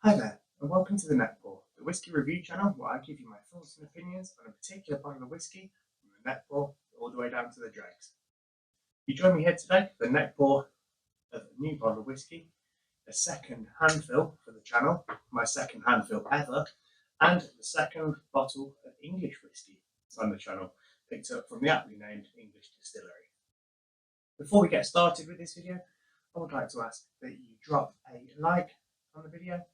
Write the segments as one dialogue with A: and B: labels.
A: Hi there, and welcome to the Neckpour, the whisky review channel where I give you my thoughts and opinions on a particular part of the whisky, from the neckpour all the way down to the dregs. You join me here today for the neckpour of a new bottle of whisky, a second handfill for the channel, my second handfill ever, and the second bottle of English whisky on the channel, picked up from the aptly named English Distillery. Before we get started with this video, I would like to ask that you drop a like on the video.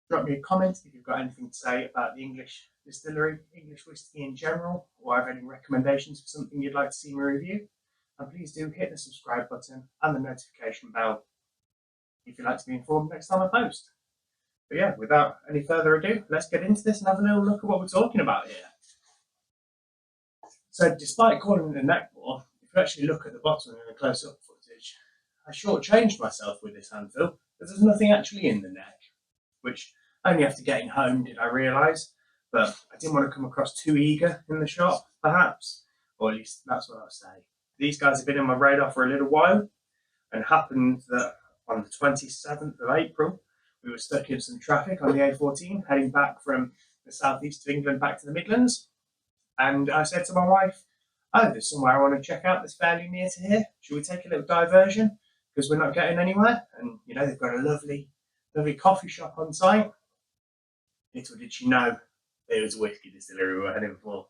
A: Drop me a comment if you've got anything to say about the English Distillery, English whisky in general, or have any recommendations for something you'd like to see me review. And please do hit the subscribe button and the notification bell if you'd like to be informed next time I post. But yeah, without any further ado, let's get into this and have a little look at what we're talking about here. So despite calling it a neckpour, if you actually look at the bottle in the close-up footage, I shortchanged myself with this handfill because there's nothing actually in the neck, which only after getting home did I realise, but I didn't want to come across too eager in the shop, perhaps, or at least that's what I'll say. These guys have been on my radar for a little while, and it happened that on the 27th of April, we were stuck in some traffic on the A14, heading back from the southeast of England back to the Midlands, and I said to my wife, oh, there's somewhere I want to check out that's fairly near to here. Should we take a little diversion? Because we're not getting anywhere, and you know, they've got a lovely coffee shop on site. Little did she know it was a whisky distillery we were heading for.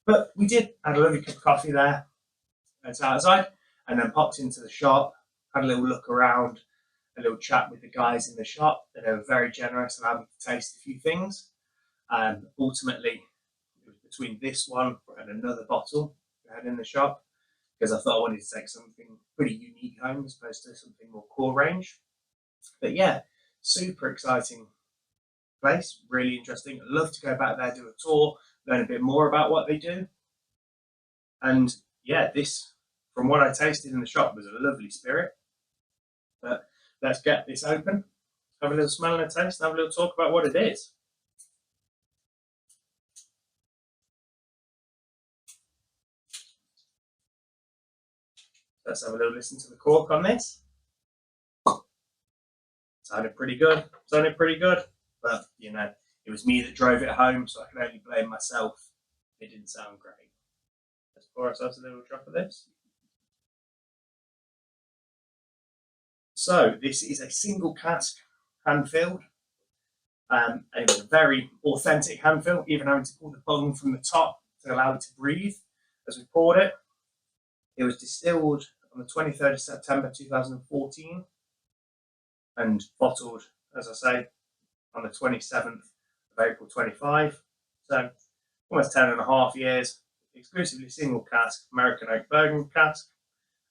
A: But we did, had a lovely cup of coffee there, and outside, and then popped into the shop, had a little look around, a little chat with the guys in the shop. They were very generous, allowed me to taste a few things. Ultimately, it was between this one and another bottle we had in the shop, because I thought I wanted to take something pretty unique home as opposed to something more core range. But yeah, super exciting place, really interesting. I'd love to go back there, do a tour, learn a bit more about what they do. And yeah, this, from what I tasted in the shop, was a lovely spirit. But let's get this open, have a little smell and a taste, and have a little talk about what it is. Let's have a little listen to the cork on this. Sounded pretty good, but you know, it was me that drove it home, so I can only blame myself. It didn't sound great. Let's pour ourselves a little drop of this. So this is a single cask hand-filled, and it was a very authentic hand-fill, even having to pull the bung from the top to allow it to breathe as we poured it. It was distilled on the 23rd of September 2014 and bottled, as I say, on the 27th of April 25. So almost 10.5 years, exclusively single cask, American oak Bourbon cask,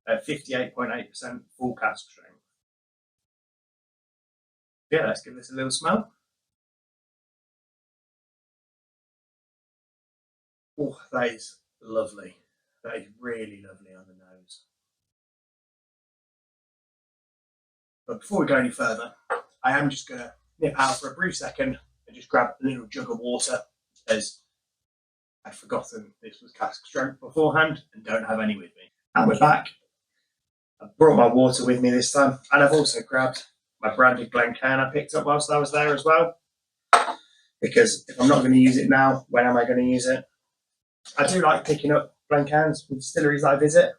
A: at 58.8% full cask strength. Yeah, let's give this a little smell. Oh, that is lovely. That is really lovely on the nose. But before we go any further, I am just going to nip out for a brief second and just grab a little jug of water, as I'd forgotten this was cask strength beforehand and don't have any with me. And we're back. I've brought my water with me this time, and I've also grabbed my branded Glencairn I picked up whilst I was there as well, because if I'm not going to use it now, when am I going to use it? I do like picking up Glencairns from distilleries I visit,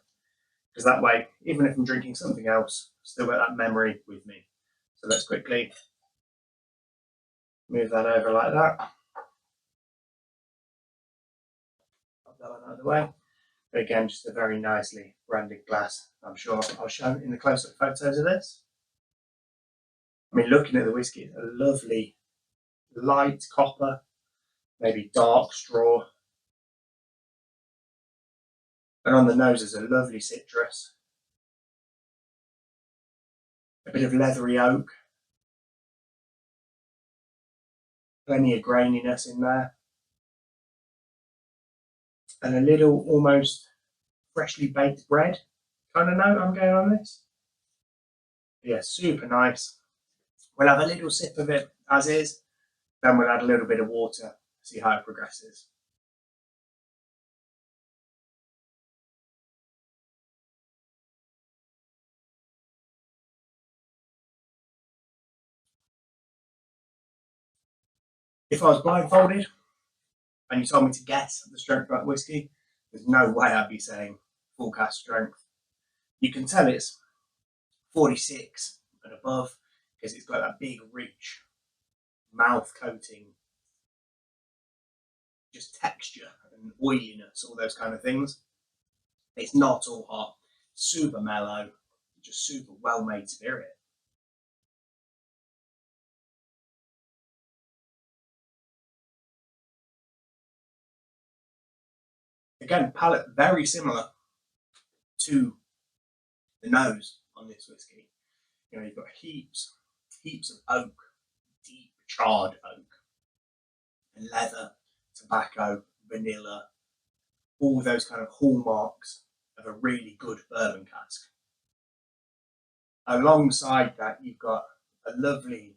A: because that way, even if I'm drinking something else, I've still got that memory with me. So let's quickly move that over like that. Pop that one out of the way. But again, just a very nicely branded glass. I'm sure I'll show in the close-up photos of this. I mean, looking at the whiskey, it's a lovely light copper, maybe dark straw. And on the nose is a lovely citrus. A bit of leathery oak. Plenty of graininess in there. And a little almost freshly baked bread kind of note I'm going on this. Yeah, super nice. We'll have a little sip of it as is, then we'll add a little bit of water, see how it progresses. If I was blindfolded and you told me to guess the strength of that whiskey, there's no way I'd be saying full cask strength. You can tell it's 46 and above because it's got that big, rich mouth coating, just texture and oiliness, all those kind of things. It's not all hot, super mellow, just super well made spirit. Again, palate very similar to the nose on this whiskey. You know, you've got heaps of oak, deep charred oak, and leather, tobacco, vanilla, all those kind of hallmarks of a really good bourbon cask. Alongside that, you've got a lovely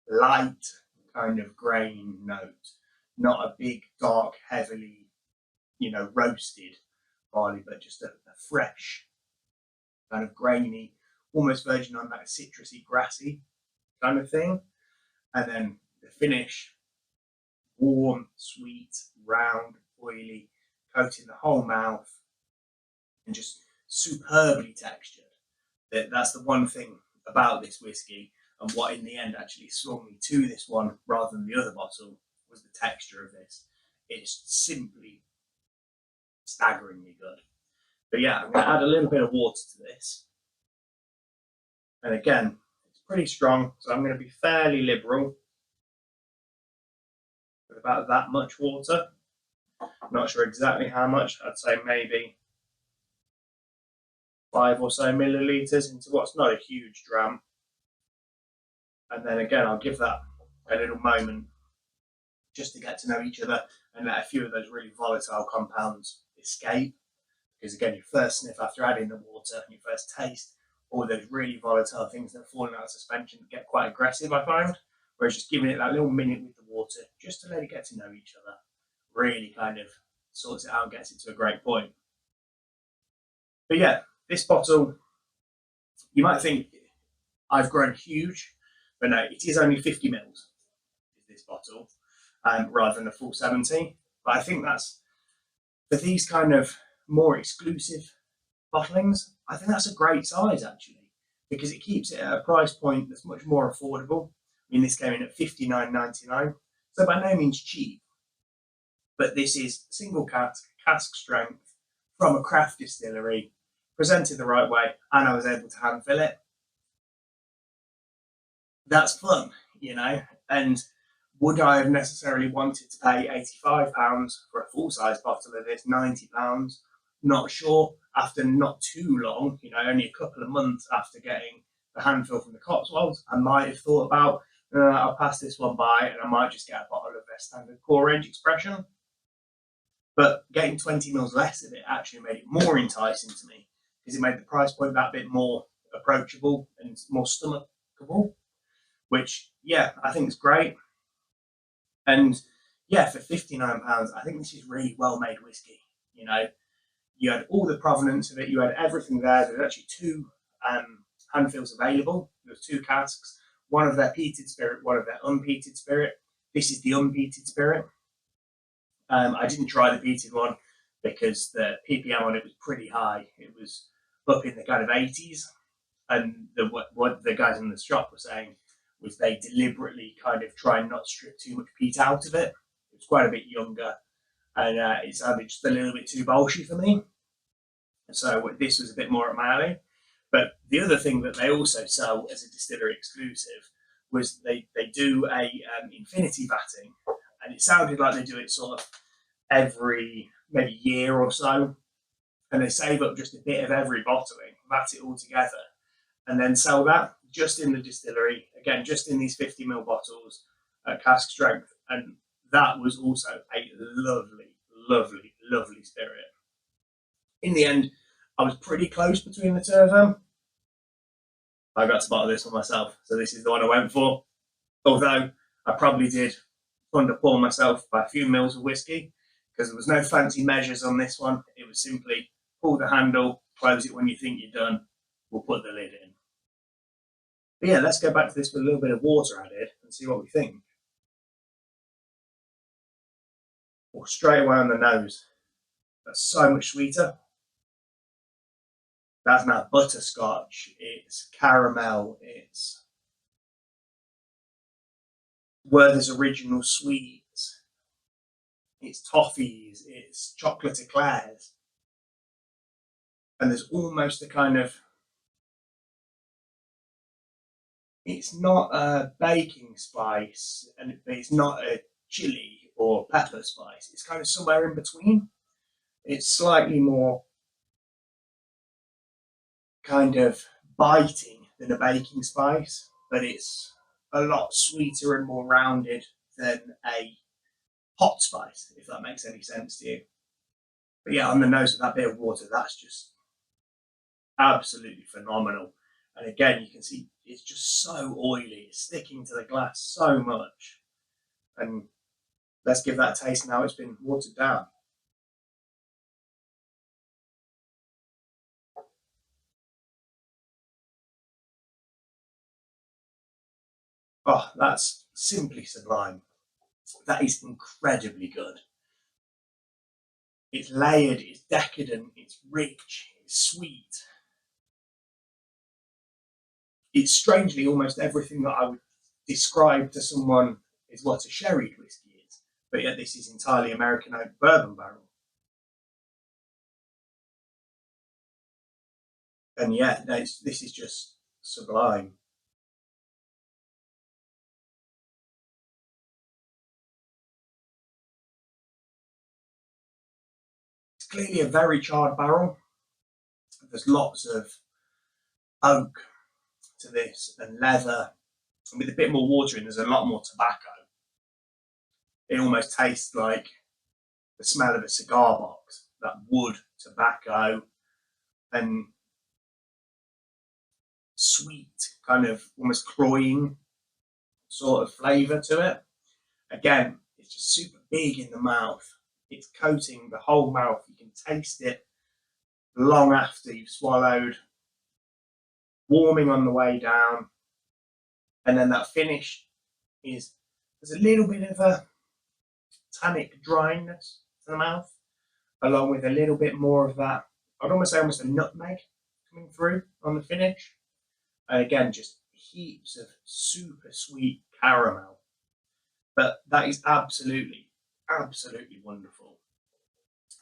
A: light kind of grain note, not a big, dark, heavily, roasted barley, but just a fresh, kind of grainy, almost verging on that citrusy, grassy kind of thing. And then the finish, warm, sweet, round, oily, coating the whole mouth, and just superbly textured. That's the one thing about this whiskey, and what in the end actually swung me to this one rather than the other bottle, was the texture of this. It's simply staggeringly good. But yeah, I'm going to add a little bit of water to this. And again, it's pretty strong, so I'm going to be fairly liberal with about that much water. I'm not sure exactly how much. I'd say maybe 5 or so millilitres into what's not a huge dram. And then again, I'll give that a little moment just to get to know each other and let a few of those really volatile compounds escape. Because again, your first sniff after adding the water and your first taste, all those really volatile things that are falling out of suspension get quite aggressive, I find. Whereas just giving it that little minute with the water, just to let it get to know each other, really kind of sorts it out and gets it to a great point. But yeah, this bottle, you might think I've grown huge, but no, it is only 50 mils, this bottle, rather than a full 70. But I think that's, for these kind of more exclusive bottlings, I think that's a great size actually, because it keeps it at a price point that's much more affordable. I mean, this came in at $59.99, so by no means cheap. But this is single cask strength from a craft distillery, presented the right way, and I was able to hand fill it. That's fun, and would I have necessarily wanted to pay £85 for a full-size bottle of this, £90? Not sure. After not too long, only a couple of months after getting the Handfill from the Cotswolds, I might have thought about, I'll pass this one by and I might just get a bottle of their standard core range expression. But getting 20 mils less of it actually made it more enticing to me, because it made the price point that bit more approachable and more stomachable, which, yeah, I think is great. And yeah, for £59, I think this is really well made whiskey. You had all the provenance of it, you had everything there. There were actually 2 Handfills available. There was 2 casks, one of their peated spirit, one of their unpeated spirit. This is the unpeated spirit. I didn't try the peated one because the ppm on it was pretty high. It was up in the kind of 80s, and what the guys in the shop were saying was they deliberately kind of try and not strip too much peat out of it. It was quite a bit younger, and it sounded just a little bit too bolshy for me. So this was a bit more at my alley. But the other thing that they also sell as a distillery exclusive was they do a infinity vatting, and it sounded like they do it sort of every maybe year or so, and they save up just a bit of every bottling, vat it all together, and then sell that just in the distillery, again, just in these 50ml bottles at cask strength. And that was also a lovely, lovely, lovely spirit. In the end, I was pretty close between the 2 of them. I got to bottle this one myself, so this is the one I went for. Although I probably did underpour myself by a few mils of whiskey, because there was no fancy measures on this one. It was simply pull the handle, close it when you think you're done, we'll put the lid in. But yeah, let's go back to this with a little bit of water added and see what we think. or straight away on the nose. That's so much sweeter. That's now butterscotch, it's caramel, it's Werther's Original Sweets, it's toffees, it's chocolate eclairs. And there's almost a kind of, it's not a baking spice, and it's not a chili or pepper spice. It's kind of somewhere in between. It's slightly more kind of biting than a baking spice, but it's a lot sweeter and more rounded than a hot spice, if that makes any sense to you. But yeah, on the nose of that bit of water, that's just absolutely phenomenal. And again, you can see it's just so oily, it's sticking to the glass so much. And let's give that a taste now it's been watered down. Oh, that's simply sublime. That is incredibly good. It's layered, it's decadent, it's rich, it's sweet. It's strangely almost everything that I would describe to someone is what a sherried whiskey is, but yet this is entirely American oak bourbon barrel. And yeah, no, this is just sublime. It's clearly a very charred barrel. There's lots of oak to this and leather, and with a bit more water in, there's a lot more tobacco. It almost tastes like the smell of a cigar box, that wood, tobacco, and sweet, kind of almost cloying sort of flavour to it. Again, it's just super big in the mouth. It's coating the whole mouth. You can taste it long after you've swallowed, warming on the way down. And then that finish is, there's a little bit of a tannic dryness to the mouth, along with a little bit more of that, I'd almost say almost a nutmeg coming through on the finish. And again, just heaps of super sweet caramel. But that is absolutely, absolutely wonderful.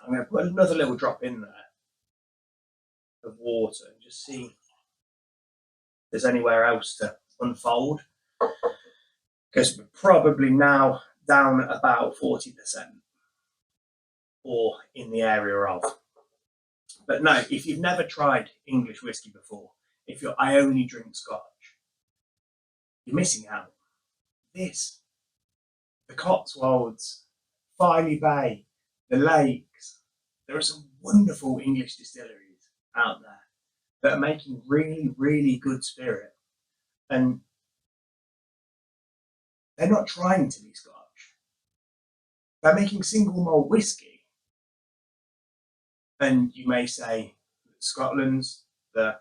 A: I'm going to put another little drop in there of water and just see if there's anywhere else to unfold. Because we're probably now down at about 40% or in the area of. But no, if you've never tried English whiskey before, if you're I only drink scotch, you're missing out. This, the Cotswolds, Filey Bay, the lakes, there are some wonderful English distilleries out there that are making really, really good spirit. And they're not trying to be Scotch. They're making single malt whiskey. And you may say Scotland's the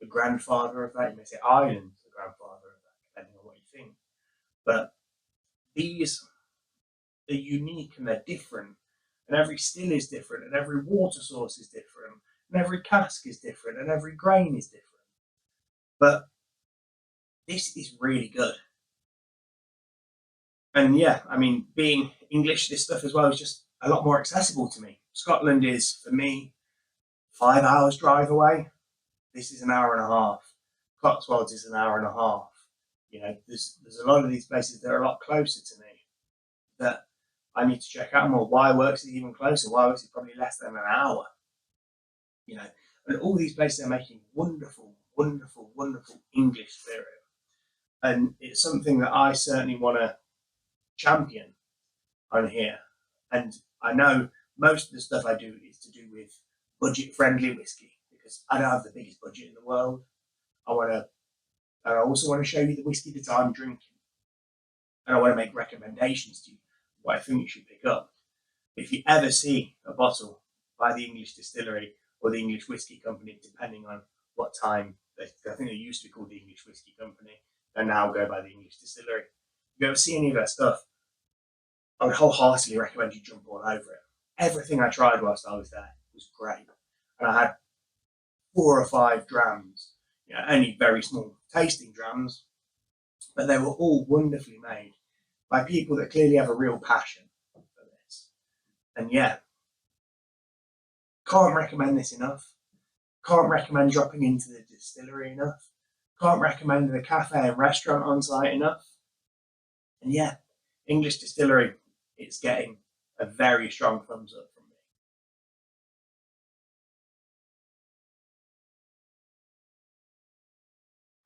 A: grandfather of that. You may say Ireland's the grandfather of that, depending on what you think. But these are unique and they're different. And every still is different, and every water source is different, and every cask is different, and every grain is different. But this is really good. And yeah, I mean, being English, this stuff as well is just a lot more accessible to me. Scotland is, for me, 5 hours drive away. This is an hour and a half. Cotswolds is an hour and a half. You know, there's a lot of these places that are a lot closer to me that I need to check out more. Why Works is even closer. Why Works is probably less than an hour. You know, and all these places are making wonderful, wonderful, wonderful English spirit. And it's something that I certainly want to champion on here. And I know most of the stuff I do is to do with budget-friendly whiskey because I don't have the biggest budget in the world. I also want to show you the whiskey that I'm drinking, and I want to make recommendations to you what I think you should pick up. If you ever see a bottle by the English Distillery or the English Whiskey Company, depending on what time, I think they used to be called the English Whiskey Company, and now go by the English Distillery. If you ever see any of their stuff, I would wholeheartedly recommend you jump all over it. Everything I tried whilst I was there was great. And I had 4 or 5 drams, only very small tasting drams, but they were all wonderfully made by people that clearly have a real passion for this. And yeah, can't recommend this enough. Can't recommend dropping into the distillery enough. Can't recommend the cafe and restaurant on site enough. And yeah, English Distillery, it's getting a very strong thumbs up from me.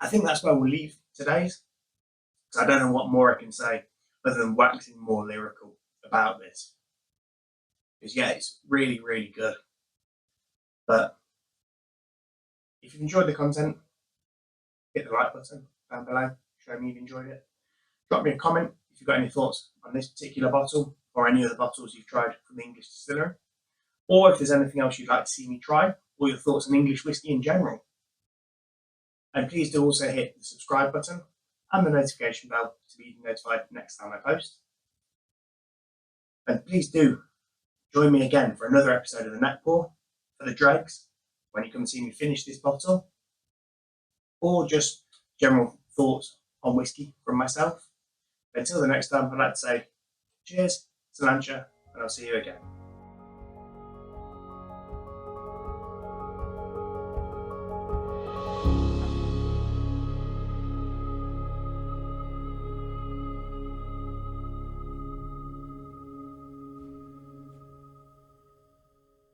A: I think that's where we'll leave today's, because I don't know what more I can say other than waxing more lyrical about this. Because yeah, it's really, really good. But if you've enjoyed the content, hit the like button down below, show me you've enjoyed it. Drop me a comment if you've got any thoughts on this particular bottle or any other bottles you've tried from the English Distillery, or if there's anything else you'd like to see me try, or your thoughts on English whiskey in general. And please do also hit the subscribe button and the notification bell to be notified next time I post. And please do join me again for another episode of the Neckpour for the dregs, when you come and see me finish this bottle, or just general thoughts on whiskey from myself. Until the next time, I'd like to say cheers, Salancha, and I'll see you again.